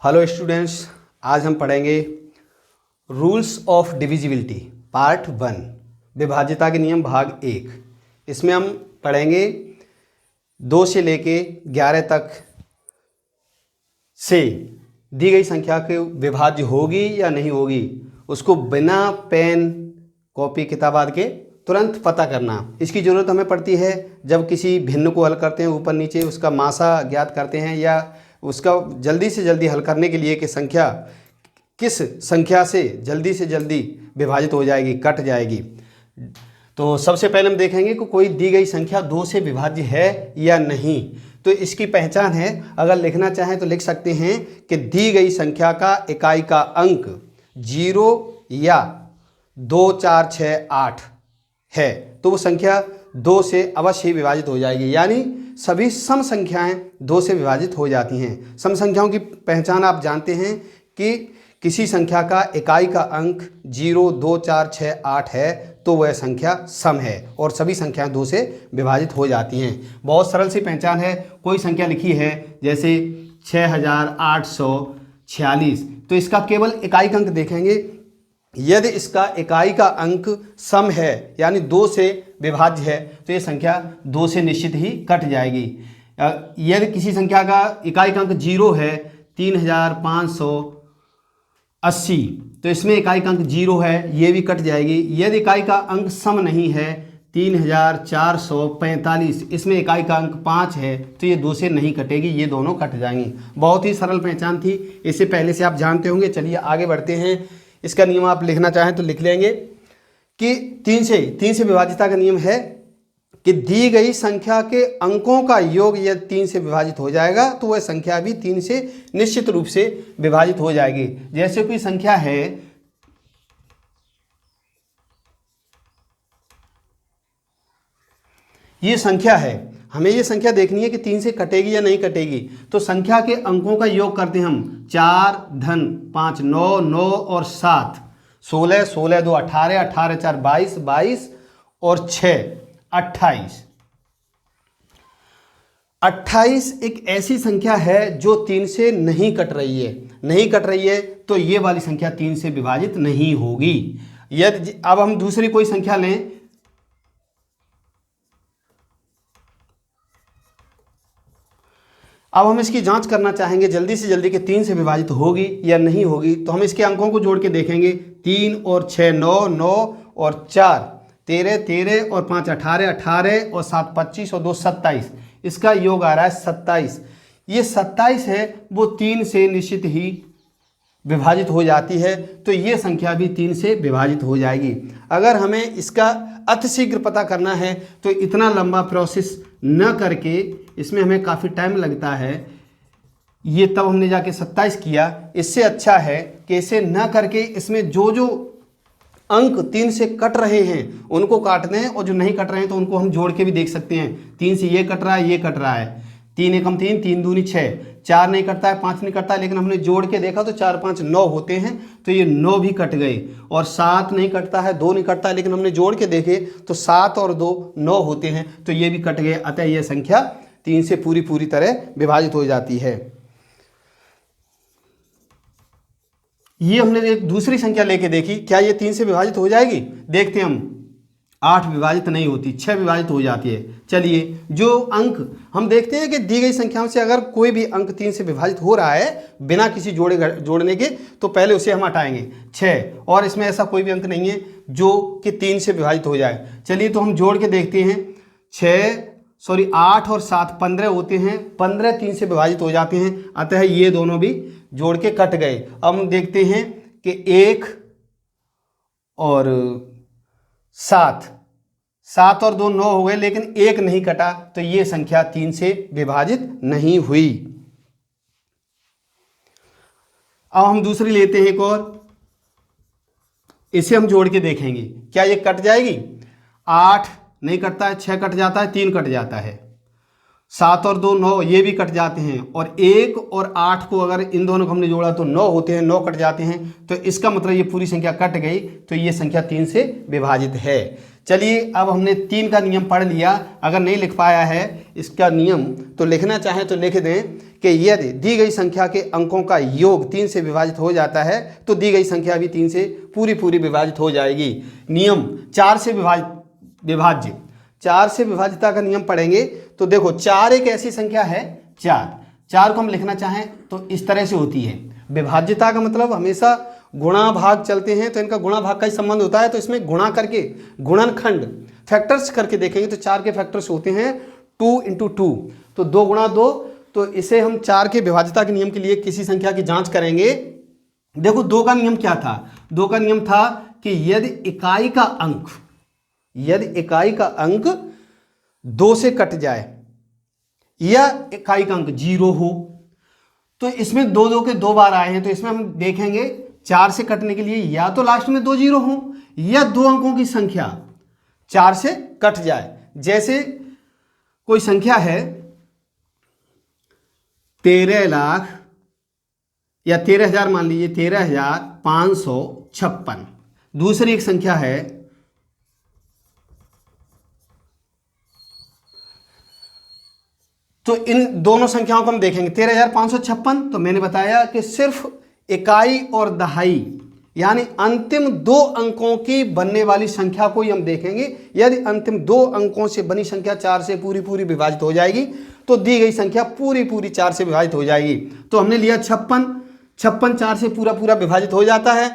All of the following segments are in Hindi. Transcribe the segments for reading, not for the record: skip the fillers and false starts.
हेलो स्टूडेंट्स, आज हम पढ़ेंगे रूल्स ऑफ डिविजिबिलिटी पार्ट 1 विभाज्यता के नियम भाग 1। इसमें हम पढ़ेंगे 2 से लेके 11 तक से दी गई संख्या के विभाज्य होगी या नहीं होगी उसको बिना पेन कॉपी किताब आदि के तुरंत पता करना। इसकी ज़रूरत हमें पड़ती है जब किसी भिन्न को हल करते हैं, ऊपर नीचे उसका मासा ज्ञात करते हैं, या उसका जल्दी से जल्दी हल करने के लिए कि संख्या किस संख्या से जल्दी विभाजित हो जाएगी, कट जाएगी। तो सबसे पहले हम देखेंगे कि कोई दी गई संख्या 2 से विभाज्य है या नहीं। तो इसकी पहचान है, अगर लिखना चाहें तो लिख सकते हैं कि दी गई संख्या का इकाई का अंक 0 या 2, 4, 6, 8 है तो वो संख्या 2 से अवश्य ही विभाजित हो जाएगी, यानी सभी सम संख्याएं 2 से विभाजित हो जाती हैं। सम संख्याओं की पहचान आप जानते हैं कि किसी संख्या का इकाई का अंक 0, 2, 4, 6, 8 है तो वह संख्या सम है और सभी संख्याएं 2 से विभाजित हो जाती हैं। बहुत सरल सी पहचान है। कोई संख्या लिखी है जैसे 6846, तो इसका केवल इकाई का अंक देखेंगे। यदि इसका इकाई का अंक सम है यानी 2 से विभाज्य है तो ये संख्या 2 से निश्चित ही कट जाएगी। यदि किसी संख्या का इकाई का अंक 0 है 3580 तो इसमें इकाई का अंक 0 है, ये भी कट जाएगी। यदि इकाई का अंक सम नहीं है 3445 इसमें इकाई का अंक 5 है तो ये 2 से नहीं कटेगी, ये दोनों कट जाएंगी। बहुत ही सरल पहचान थी, इससे पहले से आप जानते होंगे। चलिए आगे बढ़ते हैं। इसका नियम आप लिखना चाहें तो लिख लेंगे कि 3 से विभाज्यता का नियम है कि दी गई संख्या के अंकों का योग यदि 3 से विभाजित हो जाएगा तो वह संख्या भी 3 से निश्चित रूप से विभाजित हो जाएगी। जैसे कोई संख्या है ये संख्या है, हमें ये संख्या देखनी है कि 3 से कटेगी या नहीं कटेगी। तो संख्या के अंकों का योग करते हैं हम। 4 धन 5 9 9 और 7 16 16 2 18 18 4 22 22 और 6 28। 28 एक ऐसी संख्या है जो 3 से नहीं कट रही है, तो ये वाली संख्या 3 से विभाजित नहीं होगी। यदि अब हम दूसरी कोई संख्या लें, अब हम इसकी जांच करना चाहेंगे जल्दी से जल्दी कि 3 से विभाजित होगी या नहीं होगी। तो हम इसके अंकों को जोड़ के देखेंगे। 3 और 6 9 9 और 4 13 13 और 5 18 18 और 7 25 और 2 27। इसका योग आ रहा है 27। ये 27 है वो 3 से निश्चित ही विभाजित हो जाती है, तो ये संख्या भी 3 से विभाजित हो जाएगी। अगर हमें इसका अतिशीघ्र पता करना है तो इतना लंबा प्रोसेस न करके, इसमें हमें काफ़ी टाइम लगता है, ये तब हमने जाके 27 किया। इससे अच्छा है कि इसे न करके इसमें जो जो अंक 3 से कट रहे हैं उनको काट दें, और जो नहीं कट रहे हैं तो उनको हम जोड़ के भी देख सकते हैं। 3 से ये कट रहा है, ये कट रहा है, 3 एकम 3 3 दूनी 6, 4 नहीं कटता है, 5 नहीं कटता है, लेकिन हमने जोड़ के देखा तो 4 5 9 होते हैं, तो ये 9 भी कट गए। और 7 नहीं कटता है, 2 नहीं कटता है, लेकिन हमने जोड़ के देखे तो 7 और 2 9 होते हैं, तो ये भी कट गए। अतः यह संख्या 3 से पूरी तरह विभाजित हो जाती है। ये हमने एक दूसरी संख्या लेके देखी, क्या ये 3 से विभाजित हो जाएगी? देखते हैं हम। 8 विभाजित नहीं होती, 6 विभाजित हो जाती है। चलिए, जो अंक हम देखते हैं कि दी गई संख्याओं से अगर कोई भी अंक 3 से विभाजित हो रहा है बिना किसी जोड़ने के, तो पहले उसे हम हटाएंगे 6, और इसमें ऐसा कोई भी अंक नहीं है जो कि 3 से विभाजित हो जाए। चलिए तो हम जोड़ के देखते हैं। 8 और 7 15 होते हैं, 15 3 से विभाजित हो जाते हैं, अतः ये दोनों भी जोड़ के कट गए। अब हम देखते हैं कि 1 और 7 और 2 9 हो गए, लेकिन 1 नहीं कटा, तो ये संख्या 3 से विभाजित नहीं हुई। अब हम दूसरी लेते हैं एक और, इसे हम जोड़ के देखेंगे क्या ये कट जाएगी। 8 नहीं कटता है, 6 कट जाता है, 3 कट जाता है, 7 और 2 9 ये भी कट जाते हैं, और 1 और 8 को अगर इन दोनों को हमने जोड़ा तो 9 होते हैं, 9 कट जाते हैं, तो इसका मतलब ये पूरी संख्या कट गई, तो ये संख्या 3 से विभाजित है। चलिए अब हमने 3 का नियम पढ़ लिया। अगर नहीं लिख पाया है इसका नियम तो लिखना चाहें तो लिख दें कि यदि दी गई संख्या के अंकों का योग 3 से विभाजित हो जाता है तो दी गई संख्या भी 3 से पूरी विभाजित हो जाएगी। नियम 4 से विभाज्य 4 से विभाज्यता का नियम पढ़ेंगे तो देखो 4 एक ऐसी संख्या है, 4 को हम लिखना चाहें तो इस तरह से होती है। विभाज्यता का मतलब हमेशा गुणा भाग चलते हैं तो इनका गुणा भाग का ही संबंध होता है, तो इसमें गुणा करके गुणनखंड फैक्टर्स करके देखेंगे तो 4 के फैक्टर्स होते हैं 2 × 2, तो 2 × 2, तो इसे हम 4 के विभाज्यता के नियम के लिए किसी संख्या की जांच करेंगे। देखो 2 का नियम क्या था, 2 का नियम था कि यदि इकाई का अंक 2 से कट जाए या इकाई का अंक 0 हो, तो इसमें 2 के 2 बार आए हैं, तो इसमें हम देखेंगे 4 से कटने के लिए या तो लास्ट में 2 0 हो या 2 अंकों की संख्या 4 से कट जाए। जैसे कोई संख्या है 13 लाख या 13,000 मान लीजिए, 13,556। दूसरी एक संख्या है तो इन दोनों संख्याओं को हम देखेंगे 13,556, तो मैंने बताया कि सिर्फ इकाई और दहाई यानी अंतिम 2 अंकों की बनने वाली संख्या को ही हम देखेंगे। यदि अंतिम 2 अंकों से बनी संख्या 4 से पूरी विभाजित हो जाएगी तो दी गई संख्या पूरी 4 से विभाजित हो जाएगी। तो हमने लिया 56 4 से पूरा विभाजित हो जाता है।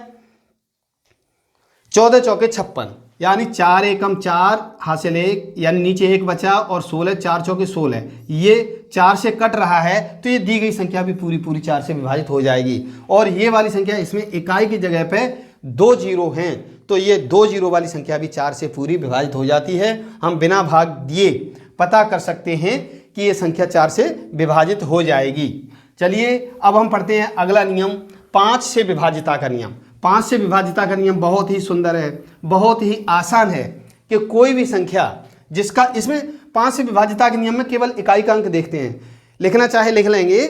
14 चौके 56 यानी 4 एकम 4 हासिल 1 यानी नीचे 1 बचा और 16 4 चौके 16, ये 4 से कट रहा है तो ये दी गई संख्या भी पूरी 4 से विभाजित हो जाएगी। और ये वाली संख्या इसमें इकाई की जगह पे 2 0 हैं तो ये 2 0 वाली संख्या भी 4 से पूरी विभाजित हो जाती है। हम बिना भाग दिए पता कर सकते हैं कि ये संख्या 4 से विभाजित हो जाएगी। चलिए अब हम पढ़ते हैं अगला नियम 5 से विभाज्यता का नियम। 5 से विभाज्यता का नियम बहुत ही सुंदर है, बहुत ही आसान है कि कोई भी संख्या जिसका, इसमें 5 से विभाज्यता के नियम में केवल इकाई का अंक देखते हैं। लिखना चाहे लिख लेंगे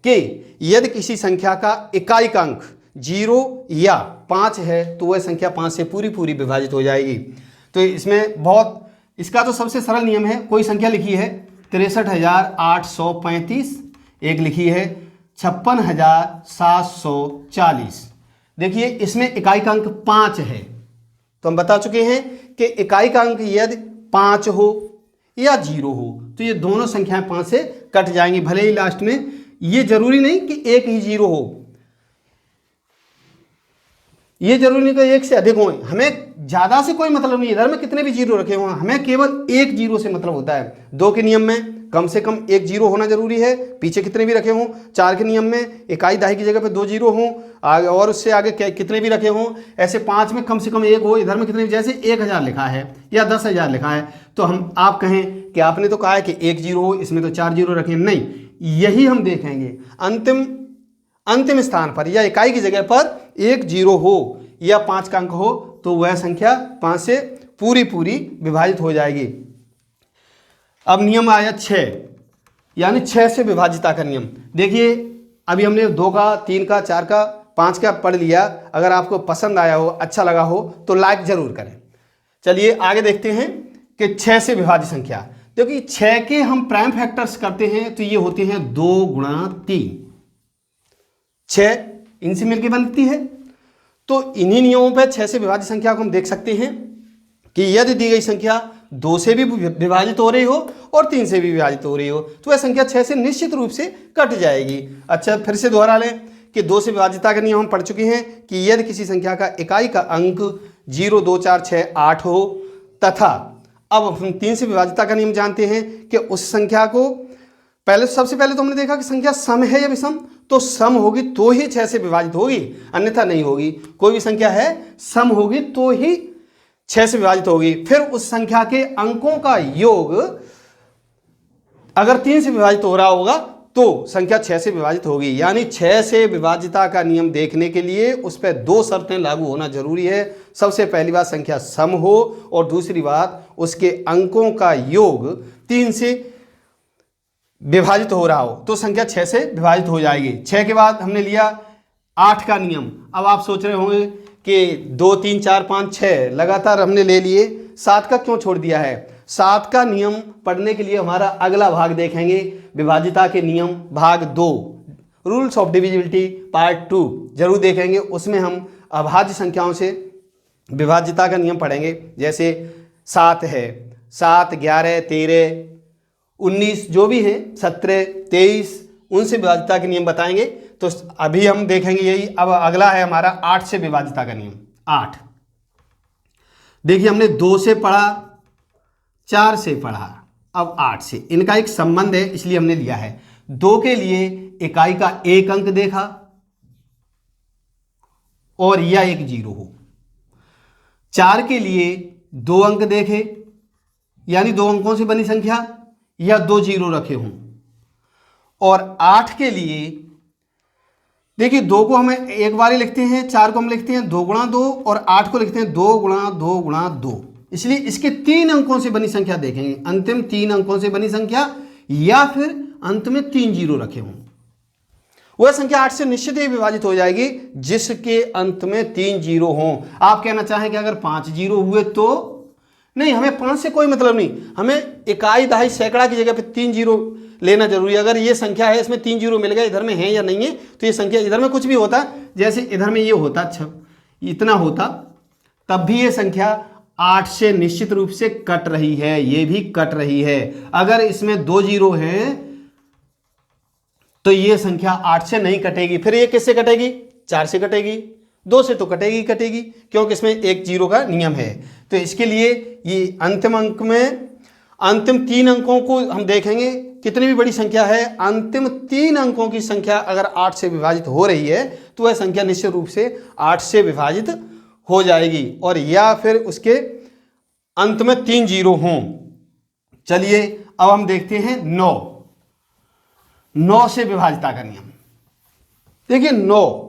कि यदि किसी संख्या का इकाई का अंक 0 या 5 है तो वह संख्या 5 से पूरी विभाजित हो जाएगी। तो इसमें बहुत, इसका तो सबसे सरल नियम है, कोई संख्या लिखी है 63,835, एक लिखी है 56,740। देखिए इसमें इकाई का अंक 5 है तो हम बता चुके हैं कि इकाई का अंक यदि 5 हो या 0 हो तो ये दोनों संख्याएं 5 से कट जाएंगी। भले ही लास्ट में ये जरूरी नहीं कि एक ही 0 हो, ये जरूरी नहीं कि एक से अधिक हो, हमें ज्यादा से कोई मतलब नहीं, इधर में कितने भी 0 रखे हों, हमें केवल एक 0 से मतलब होता है। 2 के नियम में कम से कम एक 0 होना जरूरी है, पीछे कितने भी रखे हों। 4 के नियम में इकाई दहाई की जगह पे 2 0 हों, आगे और उससे आगे कितने भी रखे हों। ऐसे 5 में कम से कम एक हो, इधर में कितने भी, जैसे 1000 लिखा है या 10,000 लिखा है तो हम आप कहें कि आपने तो कहा है कि एक 0 हो, इसमें तो 4 0 रखें, नहीं, यही हम देखेंगे अंतिम स्थान पर या इकाई की जगह पर एक 0 हो या 5 का अंक हो तो वह संख्या 5 से पूरी विभाजित हो जाएगी। अब नियम आया 6 यानी 6 से विभाज्यता का नियम। देखिए अभी हमने 2 का 3 का 4 का 5 का पढ़ लिया। अगर आपको पसंद आया हो, अच्छा लगा हो तो लाइक जरूर करें। चलिए आगे देखते हैं कि 6 से विभाज्य संख्या। क्योंकि 6 के हम प्राइम फैक्टर्स करते हैं तो ये होते हैं 2 × 3, 6 इनसे मिलकर बनती है। तो इन्हीं नियमों पर 6 से विभाज्य संख्या को हम देख सकते हैं कि यदि दी गई संख्या 2 से भी विभाजित हो रही हो और 3 से भी विभाजित हो रही हो तो वह संख्या 6 से निश्चित रूप से कट जाएगी। अच्छा फिर से दोहरा लें कि 2 से विभाज्यता का नियम हम पढ़ चुके हैं कि यदि किसी संख्या का इकाई का अंक 0 2 4 6 8 हो तथा, अब हम 3 से विभाज्यता का नियम जानते हैं कि उस संख्या को सबसे पहले तो हमने देखा कि संख्या सम है या विषम, तो सम होगी तो ही 6 से विभाजित होगी, अन्यथा नहीं होगी। कोई भी संख्या है सम होगी तो ही 6 से विभाजित होगी। फिर उस संख्या के अंकों का योग अगर 3 से विभाजित हो रहा होगा तो संख्या 6 से विभाजित होगी। यानी 6 से विभाज्यता का नियम देखने के लिए उस पर 2 शर्तें लागू होना जरूरी है। सबसे पहली बात संख्या सम हो और दूसरी बात उसके अंकों का योग 3 से विभाजित हो रहा हो तो संख्या 6 से विभाजित हो जाएगी। 6 के बाद हमने लिया 8 का नियम। अब आप सोच रहे होंगे कि 2 3 4 5 6 लगातार हमने ले लिए, 7 का क्यों छोड़ दिया है? 7 का नियम पढ़ने के लिए हमारा अगला भाग देखेंगे, विभाज्यता के नियम भाग 2, रूल्स ऑफ डिविजिबिलिटी पार्ट 2 जरूर देखेंगे। उसमें हम अभाज्य संख्याओं से विभाज्यता का नियम पढ़ेंगे। जैसे 7 है, 7 11 13 19 जो भी है, 17 23, उनसे विभाज्यता के नियम बताएंगे। तो अभी हम देखेंगे यही। अब अगला है हमारा 8 से विभाज्यता का नियम। 8 देखिए, हमने 2 से पढ़ा, 4 से पढ़ा, अब 8 से। इनका एक संबंध है इसलिए हमने लिया है। 2 के लिए इकाई का 1 अंक देखा और या एक 0 हो। 4 के लिए 2 अंक देखे, यानी 2 अंकों से बनी संख्या या 2 0 रखे हों। और 8 के लिए देखिए, 2 को हमें एक बार ही लिखते हैं, 4 को हम लिखते हैं 2 गुणा 2 और 8 को लिखते हैं 2 गुणा 2 गुणा 2। इसलिए इसके 3 अंकों से बनी संख्या देखेंगे, अंतिम 3 अंकों से बनी संख्या या फिर अंत में 3 0 रखे हों। वह संख्या 8 से निश्चित ही विभाजित हो जाएगी जिसके अंत में 3 0 हों। आप कहना चाहें कि अगर 5 0 हुए तो? नहीं, हमें 5 से कोई मतलब नहीं, हमें इकाई दहाई सैकड़ा की जगह पे 3 0 लेना जरूरी है। अगर ये संख्या है, इसमें 3 0 मिल गए, इधर में है या नहीं है, तो ये संख्या इधर में कुछ भी होता, जैसे इधर में ये होता, अच्छा इतना होता, तब भी ये संख्या 8 से निश्चित रूप से कट रही है, ये भी कट रही है। अगर इसमें 2 0 हैं तो ये संख्या 8 से नहीं कटेगी। फिर ये किससे कटेगी? 4 से कटेगी, 2 से तो कटेगी कटेगी, क्योंकि इसमें 1 0 का नियम है। तो इसके लिए ये अंतिम अंक में अंतिम 3 अंकों को हम देखेंगे। कितनी भी बड़ी संख्या है, अंतिम 3 अंकों की संख्या अगर 8 से विभाजित हो रही है तो वह संख्या निश्चित रूप से 8 से विभाजित हो जाएगी, और या फिर उसके अंत में 3 0 हों। चलिए अब हम देखते हैं 9 से विभाज्यता का नियम। देखिए 9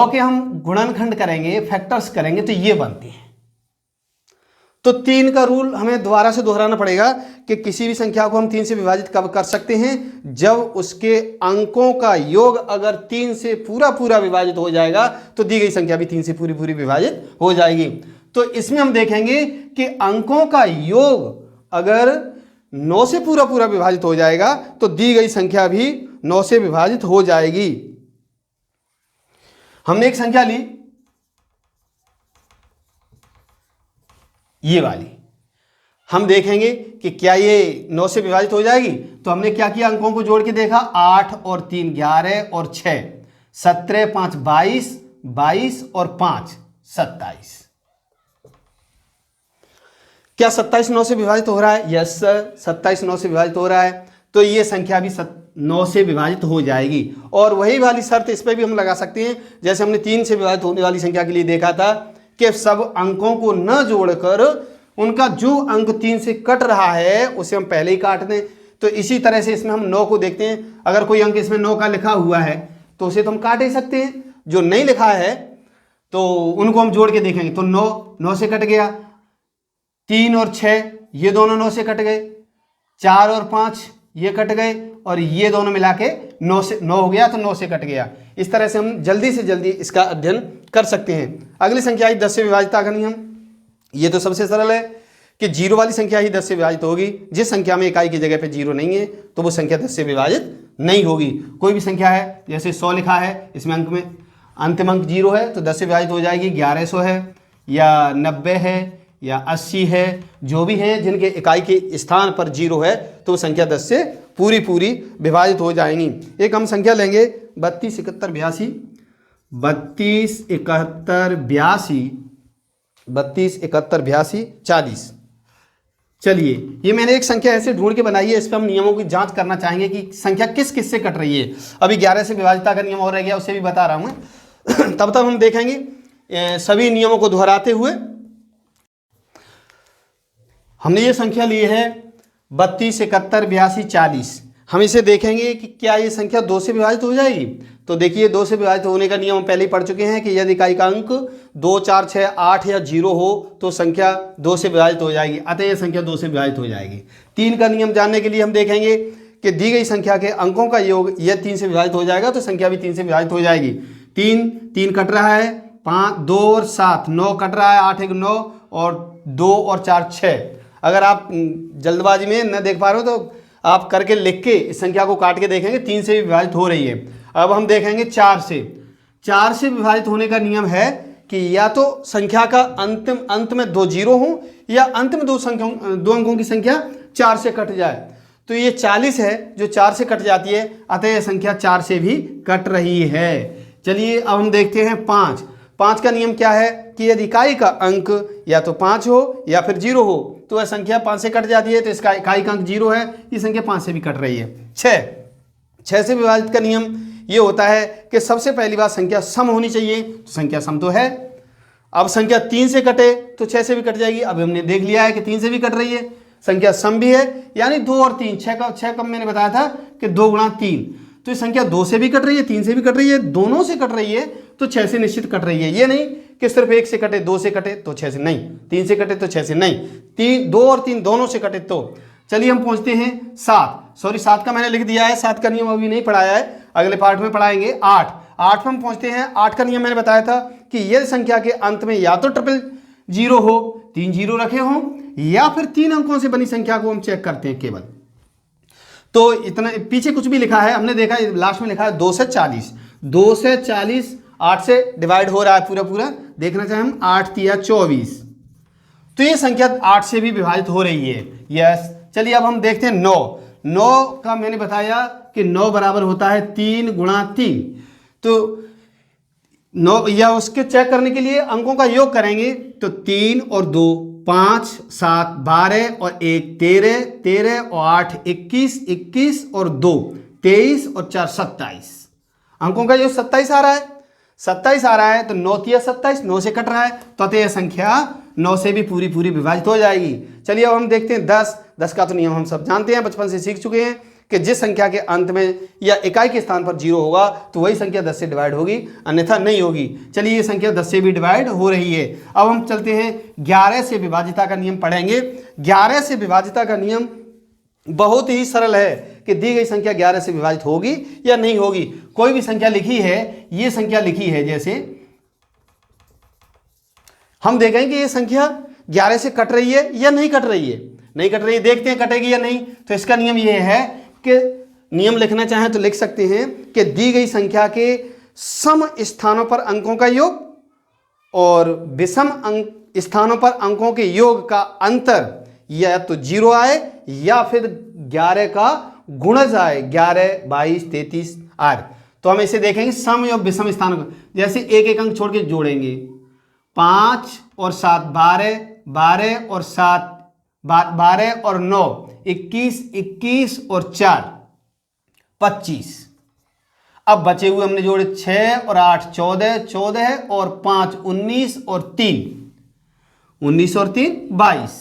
के हम गुणनखंड करेंगे, फैक्टर्स करेंगे तो ये बनते हैं। तो 3 का रूल हमें दोबारा से दोहराना पड़ेगा कि किसी भी संख्या को हम 3 से विभाजित कब कर सकते हैं? जब उसके अंकों का योग अगर 3 से पूरा पूरा विभाजित हो जाएगा तो दी गई संख्या भी 3 से पूरी पूरी विभाजित हो जाएगी। तो इसमें हम देखेंगे कि अंकों का योग अगर 9 से पूरा पूरा विभाजित हो जाएगा तो दी गई संख्या भी 9 से विभाजित हो जाएगी। हमने एक संख्या ली, ये वाली, हम देखेंगे कि क्या ये 9 से विभाजित हो जाएगी। तो हमने क्या किया, अंकों को जोड़ के देखा, 8 और 3 11 और 6 17 5 22 22 और 5 27। क्या 27 9 से विभाजित हो रहा है? यस सर, 27 9 से विभाजित हो रहा है। तो ये संख्या भी 9 से विभाजित हो जाएगी। और वही वाली शर्त इस पर भी हम लगा सकते हैं, जैसे हमने 3 से विभाजित होने वाली संख्या के लिए देखा था कि सब अंकों को न जोड़कर उनका जो अंक 3 से कट रहा है उसे हम पहले ही काट दें। तो इसी तरह से इसमें हम 9 को देखते हैं। अगर कोई अंक इसमें 9 का लिखा हुआ है तो उसे तो हम काट ही सकते हैं। जो नहीं लिखा है तो उनको हम जोड़ के देखेंगे। तो 9 से कट गया, 3 और 6 ये दोनों 9 से कट गए, 4 और 5 ये कट गए, और ये दोनों मिला के 9 हो गया, तो 9 से कट गया। इस तरह से हम जल्दी से जल्दी इसका अध्ययन कर सकते हैं। अगली संख्या आई 10 से विभाज्यता का नियम। ये तो सबसे सरल है कि 0 वाली संख्या ही 10 से विभाजित होगी। जिस संख्या में इकाई की जगह पे 0 नहीं है तो वो संख्या 10 से विभाजित नहीं होगी। कोई भी संख्या है, जैसे 100 लिखा है, इसमें अंक में अंतिम अंक 0 है तो 10 से विभाजित हो जाएगी। 1100 है या 90 है या 80 है, जो भी है जिनके इकाई के स्थान पर 0 है तो वो संख्या 10 से पूरी पूरी विभाजित हो जाएंगी। एक हम संख्या लेंगे 32 71 82 32 71 82 32 71 82 40। चलिए, ये मैंने एक संख्या ऐसे ढूंढ के बनाई है, इस पर हम नियमों की जांच करना चाहेंगे कि संख्या किस किस से कट रही है। अभी 11 से विभाज्यता का नियम और रह गया, उसे भी बता रहा हूं मैं। तब तक हम देखेंगे सभी नियमों को दोहराते हुए। हमने ये संख्या ली है 32 71 82 40। हम इसे देखेंगे कि क्या ये संख्या 2 से विभाजित हो जाएगी। तो देखिए, 2 से विभाजित होने का नियम हम पहले ही पढ़ चुके हैं कि यदि इकाई का अंक 2 4 6 8 या 0 हो तो संख्या 2 से विभाजित हो जाएगी, अतः यह संख्या 2 से विभाजित हो जाएगी। 3 का नियम जानने के लिए हम देखेंगे कि दी गई संख्या के अंकों का योग यह 3 से विभाजित हो जाएगा तो संख्या भी 3 से विभाजित हो जाएगी। तीन तीन कट रहा है, 5 2 और 7 9 कट रहा है, 8 1 9 और 2 और 4 6। अगर आप जल्दबाजी में न देख पा रहे हो तो आप करके लिख के इस संख्या को काट के देखेंगे, 3 से भी विभाजित हो रही है। अब हम देखेंगे 4 से। 4 से विभाजित होने का नियम है कि या तो संख्या का अंत में 2 जीरो हो या अंत में 2 अंकों की संख्या 4 से कट जाए। तो ये 40 है जो 4 से कट जाती है, अतः यह संख्या 4 से भी कट रही है। चलिए अब हम देखते हैं 5। 5 का नियम क्या है कि यदि इकाई का अंक या तो 5 हो या फिर 0 हो तो वह संख्या 5 से कट जाती है। तो इसका इकाई का अंक 0 है, ये संख्या 5 से भी कट रही है। 6 से विभाजित का नियम ये होता है कि सबसे पहली बात संख्या सम होनी चाहिए, तो संख्या सम तो है। अब संख्या 3 से कटे तो 6 से भी कट जाएगी। अब हमने देख लिया है कि 3 से भी कट रही है, संख्या सम भी है, यानी 2 और 3। 6 का मैंने बताया था कि 2 गुणा 3, तो ये संख्या 2 से भी कट रही है, 3 से भी कट रही है, दोनों से कट रही है, तो 6 से निश्चित कट रही है। ये नहीं कि सिर्फ 1 से कटे, 2 से कटे तो 6 से नहीं, 3 से कटे तो 6 से नहीं, 2 और 3 दोनों से कटे तो। चलिए हम पहुंचते हैं 7 का मैंने लिख दिया है, 7 का नियम अभी नहीं पढ़ाया है, अगले पार्ट में पढ़ाएंगे। 8 में हम पहुंचते हैं। 8 का नियम मैंने बताया था कि यदि संख्या के अंत में या तो ट्रिपल जीरो हो, 3 जीरो रखे हों, या फिर 3 अंकों से बनी संख्या को हम चेक करते हैं केवल। तो इतना पीछे कुछ भी लिखा है, हमने देखा लास्ट में लिखा है 2 से 40। 2 से 40 8 से डिवाइड हो रहा है पूरा, देखना चाहें हम 8 तिया 24, तो ये संख्या 8 से भी विभाजित हो रही है। यस, चलिए अब हम देखते हैं 9 का मैंने बताया कि 9 बराबर होता है 3 गुणा 3। तो 9 या उसके चेक करने के लिए अंकों का योग करेंगे, तो 3 और 2 5 7 12 और 1 13 13 और 8 21 21 और 2 23 और 4 27। अंकों का योग 27 आ रहा है। 27 आ रहा है तो 9 तिया 27, 9 से कट रहा है, तो यह संख्या 9 से भी पूरी विभाजित हो जाएगी। चलिए अब हम देखते हैं 10 का तो नियम हम सब जानते हैं, बचपन से सीख चुके हैं कि जिस संख्या के अंत में या इकाई के स्थान पर 0 होगा तो वही संख्या 10 से डिवाइड होगी, अन्यथा नहीं होगी। चलिए ये संख्या 10 से भी डिवाइड हो रही है। अब हम चलते हैं 11 से विभाजिता का नियम पढ़ेंगे। 11 से विभाजिता का नियम बहुत ही सरल है कि दी गई संख्या 11 से विभाजित होगी या नहीं होगी। कोई भी संख्या लिखी है, ये संख्या लिखी है, जैसे हम देखेंगे कि ये संख्या 11 से कट रही है या नहीं कट रही है। नहीं कट रही है, देखते हैं कटेगी या नहीं। तो इसका नियम ये है कि नियम लिखना चाहें तो लिख सकते हैं कि दी गई संख्या के सम स्थानों पर अंकों का योग और विषम स्थानों पर अंकों के योग का अंतर या तो 0 आए या फिर 11 का गुणज आए, 11 22 33 आए। तो हम इसे देखेंगे सम और विषम स्थानों पर, जैसे एक एक अंक छोड़ के जोड़ेंगे। 5 और 7 12, 12 और 7 12 और 9 21, 21 और 4 25। अब बचे हुए हमने जोड़े 6 और 8 14, 14 और 5 19 और 3 19 और 3 22।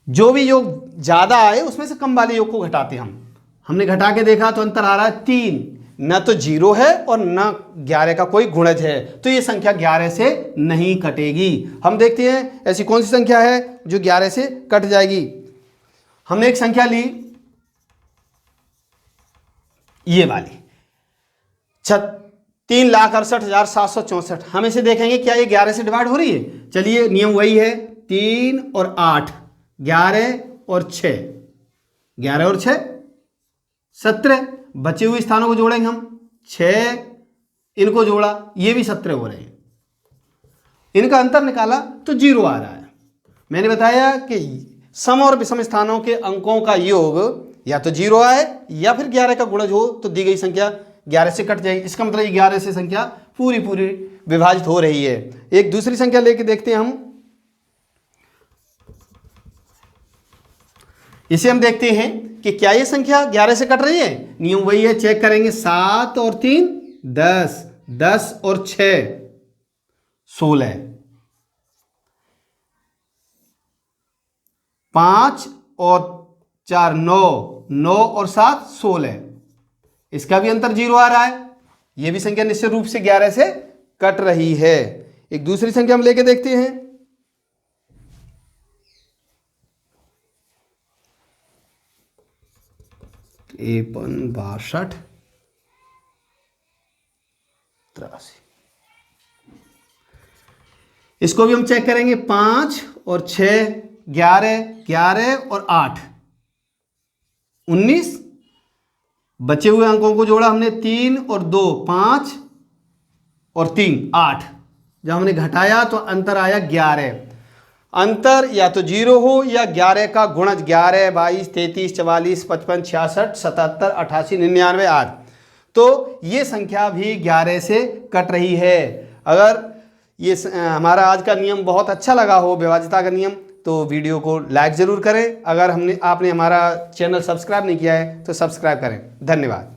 जो भी योग ज्यादा आए उसमें से कम वाले योग को घटाते हैं। हमने घटा के देखा तो अंतर आ रहा है 3, न तो 0 है और न 11 का कोई गुणज है, तो ये संख्या 11 से नहीं कटेगी। हम देखते हैं ऐसी कौन सी संख्या है जो 11 से कट जाएगी। हमने एक संख्या ली, ये वाली 3,68,764। हम इसे देखेंगे क्या ये 11 से डिवाइड हो रही है। चलिए नियम वही है, 3 और 8 11 और 6, 11 और 6 17। बचे हुए स्थानों को जोड़ेंगे हम, 6 इनको जोड़ा, ये भी 17 हो रहे हैं। इनका अंतर निकाला तो 0 आ रहा है। मैंने बताया कि सम और विषम स्थानों के अंकों का योग या तो 0 आए या फिर 11 का गुणज हो तो दी गई संख्या 11 से कट जाएगी। इसका मतलब 11 से संख्या पूरी विभाजित हो रही है। एक दूसरी संख्या लेके देखते हैं हम। इसे हम देखते हैं कि क्या ये संख्या 11 से कट रही है। नियम वही है, चेक करेंगे। 7 और 3 10, 10 और 6 16, 5 और 4 9, 9 और 7 16। इसका भी अंतर 0 आ रहा है। यह भी संख्या निश्चित रूप से 11 से कट रही है। एक दूसरी संख्या हम लेके देखते हैं। ए 62, इसको भी हम चेक करेंगे। 5 और 6 11, 11 और 8 19। बचे हुए अंकों को जोड़ा हमने 3 और 2 5 और 3 8। जब हमने घटाया तो अंतर आया 11। अंतर या तो 0 हो या 11 का गुणज 11 22 33 44 55 66 77 88 99 8। तो ये संख्या भी 11 से कट रही है। अगर ये हमारा आज का नियम बहुत अच्छा लगा हो, विभाज्यता का नियम, तो वीडियो को लाइक ज़रूर करें। अगर आपने हमारा चैनल सब्सक्राइब नहीं किया है तो सब्सक्राइब करें। धन्यवाद।